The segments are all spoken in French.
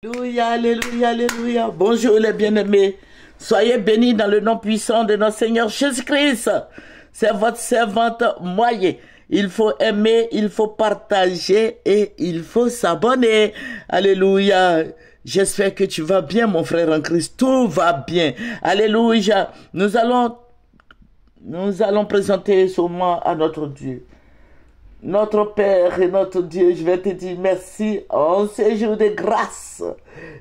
Alléluia, alléluia, alléluia. Bonjour les bien-aimés. Soyez bénis dans le nom puissant de notre Seigneur Jésus-Christ. C'est votre servante Moye. Il faut aimer, il faut partager et il faut s'abonner. Alléluia. J'espère que tu vas bien, mon frère en Christ. Tout va bien. Alléluia. Nous allons présenter ce moment à notre Dieu. Notre Père et notre Dieu, je vais te dire merci en ce jour de grâce.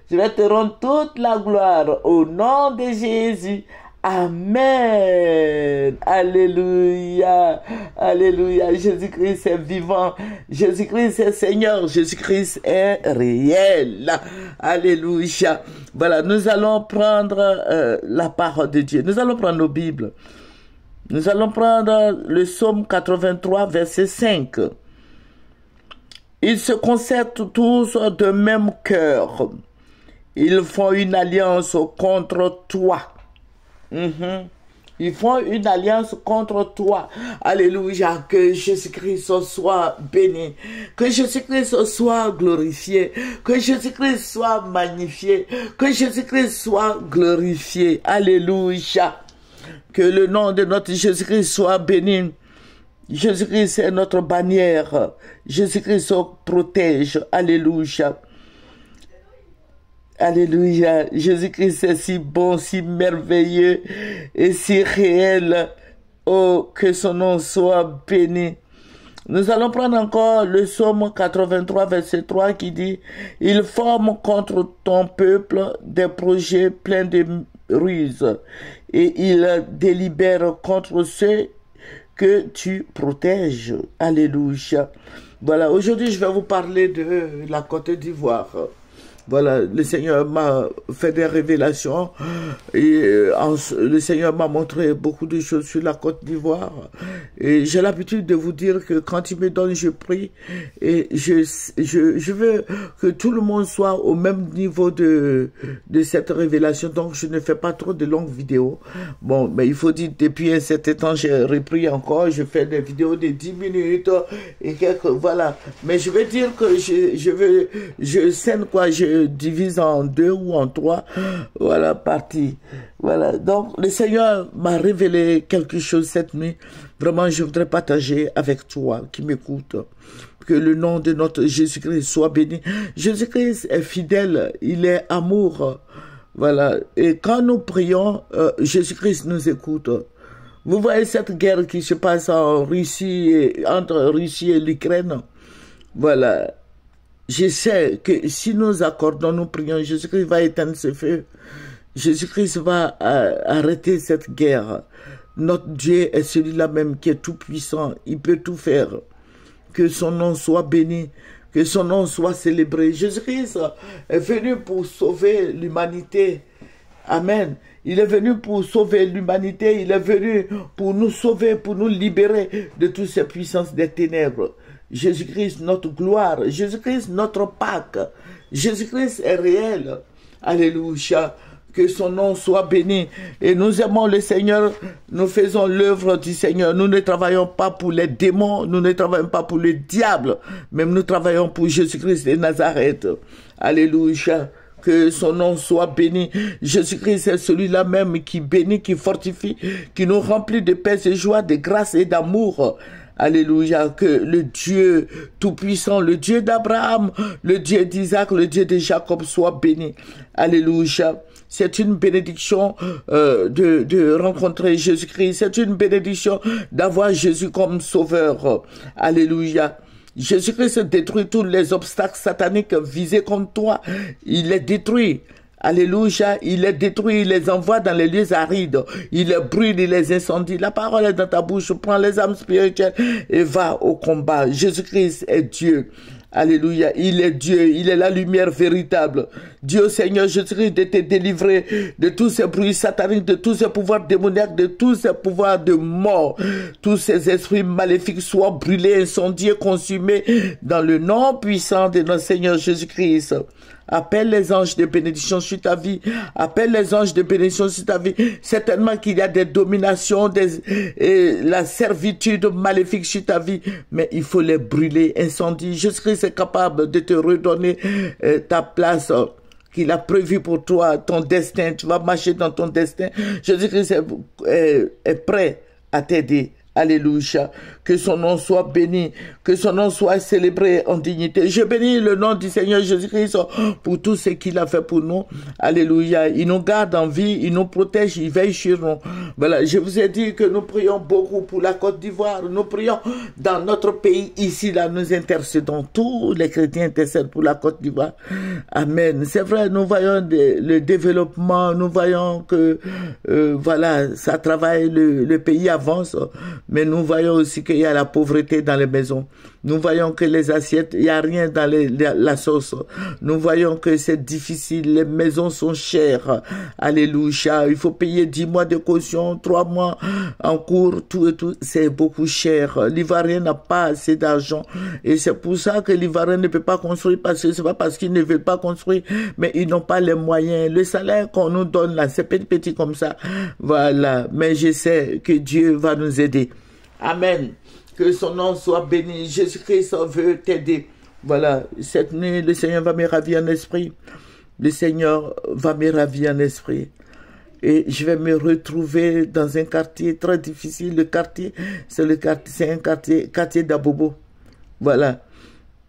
Je vais te rendre toute la gloire au nom de Jésus. Amen. Alléluia. Alléluia. Jésus-Christ est vivant. Jésus-Christ est Seigneur. Jésus-Christ est réel. Alléluia. Voilà, nous allons prendre la parole de Dieu. Nous allons prendre nos Bibles. Nous allons prendre le psaume 83, verset 5. Ils se concertent tous de même cœur. Ils font une alliance contre toi. Ils font une alliance contre toi. Alléluia. Que Jésus-Christ soit béni. Que Jésus-Christ soit glorifié. Que Jésus-Christ soit magnifié. Que Jésus-Christ soit glorifié. Alléluia. Que le nom de notre Jésus-Christ soit béni. Jésus-Christ est notre bannière. Jésus-Christ protège. Alléluia. Alléluia. Jésus-Christ est si bon, si merveilleux et si réel. Oh, que son nom soit béni. Nous allons prendre encore le psaume 83, verset 3 qui dit « Ils forment contre ton peuple des projets pleins de ruses et ils délibèrent contre ceux que tu protèges. » Alléluia. Voilà, aujourd'hui je vais vous parler de la Côte d'Ivoire. Voilà, le Seigneur m'a fait des révélations et le Seigneur m'a montré beaucoup de choses sur la Côte d'Ivoire. Et j'ai l'habitude de vous dire que quand il me donne, je prie. Et je veux que tout le monde soit au même niveau de cette révélation. Donc, je ne fais pas trop de longues vidéos. Bon, mais il faut dire, depuis un certain temps, j'ai repris encore. Je fais des vidéos de 10 minutes et quelques, voilà. Mais je veux dire que je scène quoi, je divise en 2 ou en 3, voilà, parties. Voilà, donc le Seigneur m'a révélé quelque chose cette nuit. Vraiment, je voudrais partager avec toi qui m'écoute. Que le nom de notre Jésus-Christ soit béni. Jésus-Christ est fidèle, il est amour. Voilà, et quand nous prions, Jésus-Christ nous écoute. Vous voyez cette guerre qui se passe en Russie, entre Russie et l'Ukraine. Voilà. Je sais que si nous accordons, nous prions, Jésus-Christ va éteindre ce feu. Jésus-Christ va arrêter cette guerre. Notre Dieu est celui-là même qui est tout puissant. Il peut tout faire. Que son nom soit béni. Que son nom soit célébré. Jésus-Christ est venu pour sauver l'humanité. Amen. Il est venu pour sauver l'humanité. Il est venu pour nous sauver, pour nous libérer de toutes ces puissances des ténèbres. Jésus-Christ, notre gloire. Jésus-Christ, notre Pâque. Jésus-Christ est réel. Alléluia. Que son nom soit béni. Et nous aimons le Seigneur. Nous faisons l'œuvre du Seigneur. Nous ne travaillons pas pour les démons. Nous ne travaillons pas pour le diable. Même nous travaillons pour Jésus-Christ de Nazareth. Alléluia. Que son nom soit béni. Jésus-Christ est celui-là même qui bénit, qui fortifie, qui nous remplit de paix et joie, de grâce et d'amour. Alléluia, que le Dieu tout-puissant, le Dieu d'Abraham, le Dieu d'Isaac, le Dieu de Jacob soit béni. Alléluia. C'est une bénédiction de rencontrer Jésus-Christ. C'est une bénédiction d'avoir Jésus comme sauveur. Alléluia. Jésus-Christ détruit tous les obstacles sataniques visés contre toi. Il les détruit. Alléluia, il les détruit, il les envoie dans les lieux arides, il les brûle, il les incendie. La parole est dans ta bouche, prends les âmes spirituelles et va au combat. Jésus-Christ est Dieu. Alléluia, il est Dieu, il est la lumière véritable. Dieu Seigneur Jésus-Christ de te délivrer de tous ces bruits sataniques, de tous ces pouvoirs démoniaques, de tous ces pouvoirs de mort. Tous ces esprits maléfiques soient brûlés, incendiés, consumés dans le nom puissant de notre Seigneur Jésus-Christ. Appelle les anges de bénédiction sur ta vie. Appelle les anges de bénédiction sur ta vie. Certainement qu'il y a des dominations, la servitude maléfique sur ta vie. Mais il faut les brûler, incendier. Jésus-Christ est capable de te redonner ta place qu'il a prévu pour toi, ton destin. Tu vas marcher dans ton destin. Jésus-Christ est prêt à t'aider. Alléluia. Que son nom soit béni. Que son nom soit célébré en dignité. Je bénis le nom du Seigneur Jésus-Christ pour tout ce qu'il a fait pour nous. Alléluia. Il nous garde en vie. Il nous protège. Il veille sur nous. Voilà. Je vous ai dit que nous prions beaucoup pour la Côte d'Ivoire. Nous prions dans notre pays. Ici, là, nous intercédons. Tous les chrétiens intercèdent pour la Côte d'Ivoire. Amen. C'est vrai, nous voyons le développement. Nous voyons que, voilà, ça travaille, le pays avance. Mais nous voyons aussi qu'il y a la pauvreté dans les maisons. Nous voyons que les assiettes, il n'y a rien dans la sauce. Nous voyons que c'est difficile. Les maisons sont chères. Alléluia. Il faut payer 10 mois de caution, 3 mois en cours, tout et tout. C'est beaucoup cher. L'Ivoirien n'a pas assez d'argent. Et c'est pour ça que l'Ivoirien ne peut pas construire. Parce que c'est pas parce qu'ils ne veulent pas construire, mais ils n'ont pas les moyens. Le salaire qu'on nous donne là, c'est petit comme ça. Voilà. Mais je sais que Dieu va nous aider. Amen. Que son nom soit béni. Jésus-Christ veut t'aider. Voilà. Cette nuit, le Seigneur va me ravir en esprit. Le Seigneur va me ravir en esprit. Et je vais me retrouver dans un quartier très difficile. Le quartier, c'est un quartier d'Abobo. Voilà.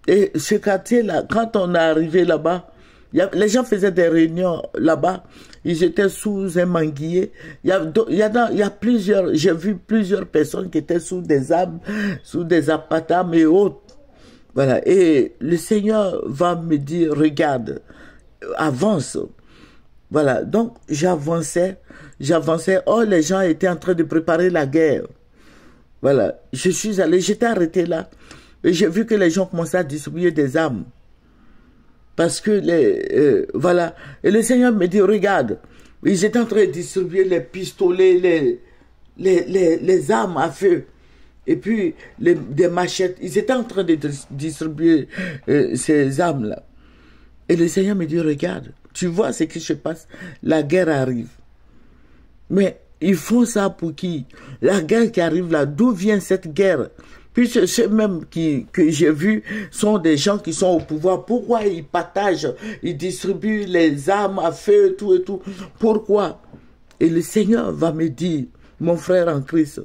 Et ce quartier-là, quand on est arrivé là-bas, les gens faisaient des réunions là-bas. Ils étaient sous un manguier. Il y a plusieurs, j'ai vu plusieurs personnes qui étaient sous des arbres, sous des apatames et autres. Voilà. Et le Seigneur va me dire, regarde, avance. Voilà. Donc, j'avançais. Oh, les gens étaient en train de préparer la guerre. Voilà. Je suis allé, j'étais arrêté là. Et j'ai vu que les gens commençaient à distribuer des armes. Parce que, voilà. Et le Seigneur me dit, regarde, ils étaient en train de distribuer les pistolets, les armes à feu. Et puis, des machettes. Ils étaient en train de distribuer ces armes-là. Et le Seigneur me dit, regarde, tu vois ce qui se passe. La guerre arrive. Mais ils font ça pour qui? La guerre qui arrive là, d'où vient cette guerre? Puisque ceux même que j'ai vus sont des gens qui sont au pouvoir. Pourquoi ils partagent, ils distribuent les armes à feu, tout et tout? Pourquoi? Et le Seigneur va me dire, mon frère en Christ,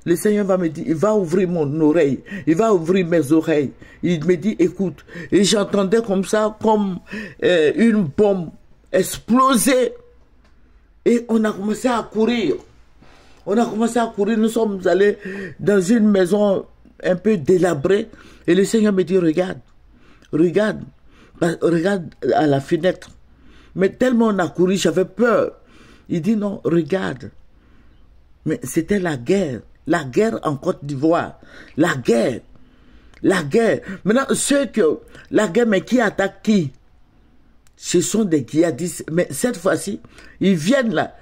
le Seigneur va me dire, il va ouvrir mon oreille, il va ouvrir mes oreilles. Il me dit, écoute. Et j'entendais comme ça, comme une bombe exploser. Et on a commencé à courir. Nous sommes allés dans une maison un peu délabrée. Et le Seigneur me dit, regarde à la fenêtre. Mais tellement on a couru, j'avais peur. Il dit, non, regarde. Mais c'était la guerre en Côte d'Ivoire. La guerre. Maintenant, la guerre, mais qui attaque qui? Ce sont des djihadistes. Mais cette fois-ci, ils viennent là.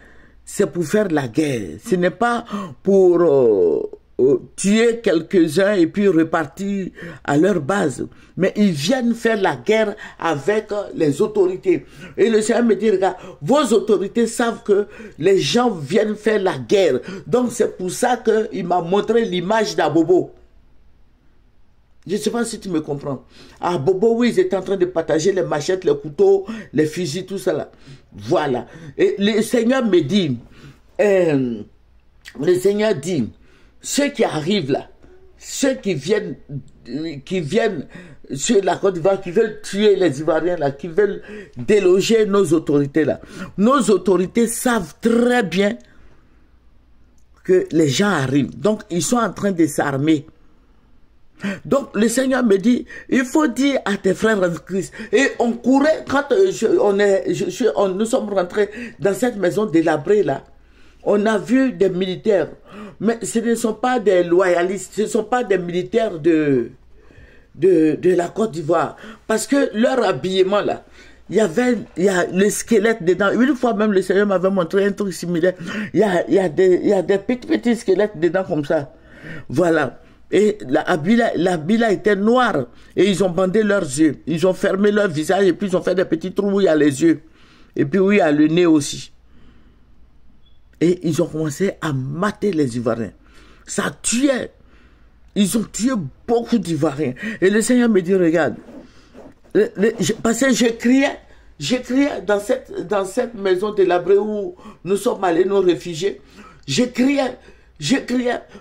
C'est pour faire la guerre. Ce n'est pas pour tuer quelques-uns et puis repartir à leur base. Mais ils viennent faire la guerre avec les autorités. Et le Seigneur me dit, regarde, vos autorités savent que les gens viennent faire la guerre. Donc c'est pour ça qu'il m'a montré l'image d'Abobo. Je ne sais pas si tu me comprends. À Bobo, oui, ils étaient en train de partager les machettes, les couteaux, les fusils, tout ça là. Voilà. Et le Seigneur me dit, ceux qui arrivent là, ceux qui viennent sur la Côte d'Ivoire, qui veulent tuer les Ivoiriens là, qui veulent déloger nos autorités là. Nos autorités savent très bien que les gens arrivent. Donc, ils sont en train de s'armer. Donc, le Seigneur me dit, il faut dire à tes frères en Christ. Et on courait, quand nous sommes rentrés dans cette maison délabrée là, on a vu des militaires. Mais ce ne sont pas des loyalistes, ce ne sont pas des militaires de la Côte d'Ivoire. Parce que leur habillement là, il y a le squelette dedans. Une fois même, le Seigneur m'avait montré un truc similaire. Il y a des petits squelettes dedans comme ça. Voilà. Et l'habit était noir. Et ils ont bandé leurs yeux. Ils ont fermé leur visage et puis ils ont fait des petits trous où il y a les yeux. Et puis où il y a le nez aussi. Et ils ont commencé à mater les Ivoiriens. Ça tuait. Ils ont tué beaucoup d'Ivoiriens. Et le Seigneur me dit, regarde. Parce que je J'ai crié dans cette maison délabrée où nous sommes allés nous réfugier. J'ai crié,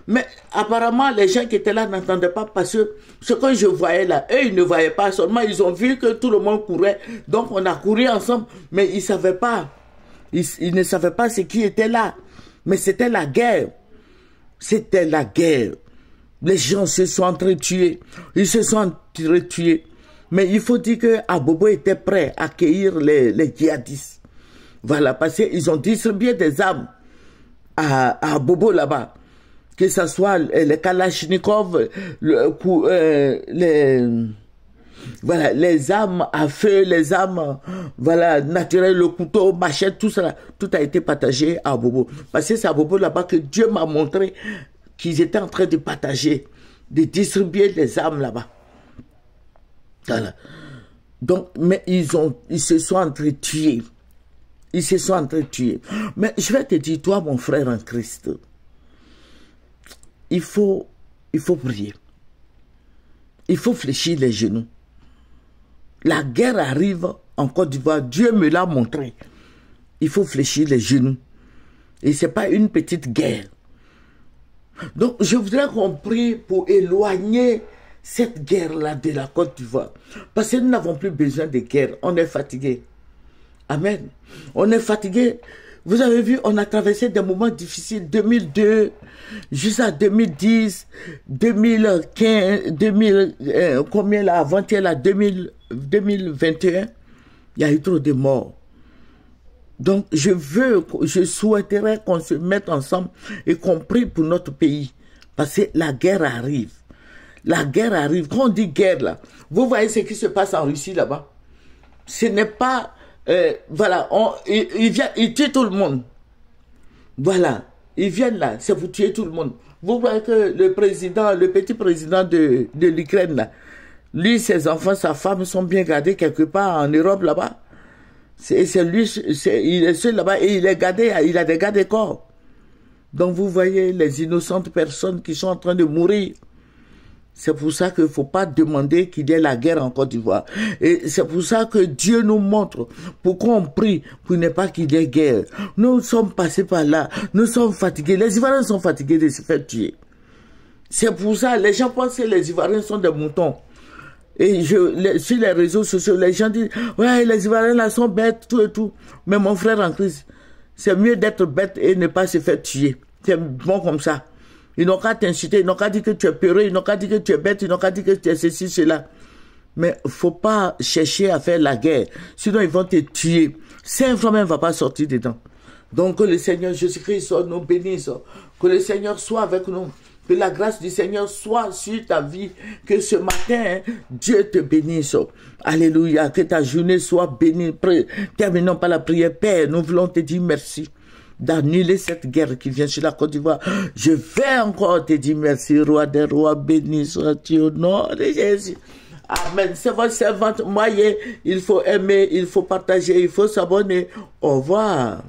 mais apparemment les gens qui étaient là n'entendaient pas parce que ce que je voyais là, eux ils ne voyaient pas, seulement ils ont vu que tout le monde courait, donc on a couru ensemble, mais ils ne savaient pas, ils ne savaient pas ce qui était là, mais c'était la guerre, c'était la guerre, les gens se sont entretués, ils se sont entretués, mais il faut dire que Abobo était prêt à accueillir les djihadistes, voilà, parce qu'ils ont distribué des armes à Bobo là-bas, que ce soit les Kalachnikov, voilà, les armes à feu, les armes voilà, naturelles, le couteau, machette, tout ça, tout a été partagé à Bobo. Parce que c'est à Bobo là-bas que Dieu m'a montré qu'ils étaient en train de partager, de distribuer les armes là-bas. Voilà. Donc, mais ils se sont entretués. Ils se sont entretués. Mais je vais te dire, toi, mon frère en Christ, il faut prier. Il faut fléchir les genoux. La guerre arrive en Côte d'Ivoire. Dieu me l'a montré. Il faut fléchir les genoux. Et ce n'est pas une petite guerre. Donc, je voudrais qu'on prie pour éloigner cette guerre-là de la Côte d'Ivoire. Parce que nous n'avons plus besoin de guerre. On est fatigué. Amen. On est fatigué. Vous avez vu, on a traversé des moments difficiles. 2002, jusqu'à 2010, 2015, combien là, avant-hier là, 2021, il y a eu trop de morts. Donc, je souhaiterais qu'on se mette ensemble et qu'on prie pour notre pays. Parce que la guerre arrive. La guerre arrive. Quand on dit guerre là, vous voyez ce qui se passe en Russie là-bas. Ce n'est pas... voilà, ils tuent tout le monde. Voilà, ils viennent là, c'est pour tuer tout le monde. Vous voyez que le petit président de l'Ukraine là, lui, ses enfants, sa femme sont bien gardés quelque part en Europe là-bas. C'est lui, il est seul là-bas et il est gardé, il a des gardes-corps. Donc vous voyez les innocentes personnes qui sont en train de mourir. C'est pour ça qu'il ne faut pas demander qu'il y ait la guerre en Côte d'Ivoire. Et c'est pour ça que Dieu nous montre, pour qu'on prie, pour ne pas qu'il y ait guerre. Nous sommes passés par là, nous sommes fatigués. Les Ivoiriens sont fatigués de se faire tuer. C'est pour ça, les gens pensent que les Ivoiriens sont des moutons. Et sur les réseaux sociaux, les gens disent, ouais, les Ivoiriens là sont bêtes, tout et tout. Mais mon frère en Christ, c'est mieux d'être bête et ne pas se faire tuer. C'est bon comme ça. Ils n'ont qu'à t'inciter, ils n'ont qu'à dire que tu es peureux, ils n'ont qu'à dire que tu es bête, ils n'ont qu'à dire que tu es ceci, cela. Mais il ne faut pas chercher à faire la guerre. Sinon, ils vont te tuer. Saint François ne va pas sortir dedans. Donc, que le Seigneur Jésus-Christ nous bénisse. Que le Seigneur soit avec nous. Que la grâce du Seigneur soit sur ta vie. Que ce matin, Dieu te bénisse. Alléluia. Que ta journée soit bénie. Terminons par la prière. Père, nous voulons te dire merci d'annuler cette guerre qui vient sur la Côte d'Ivoire. Je vais encore te dire merci, roi des rois, béni sois-tu au nom de Jésus. Amen. C'est votre servante. Moi, il faut aimer, il faut partager, il faut s'abonner. Au revoir.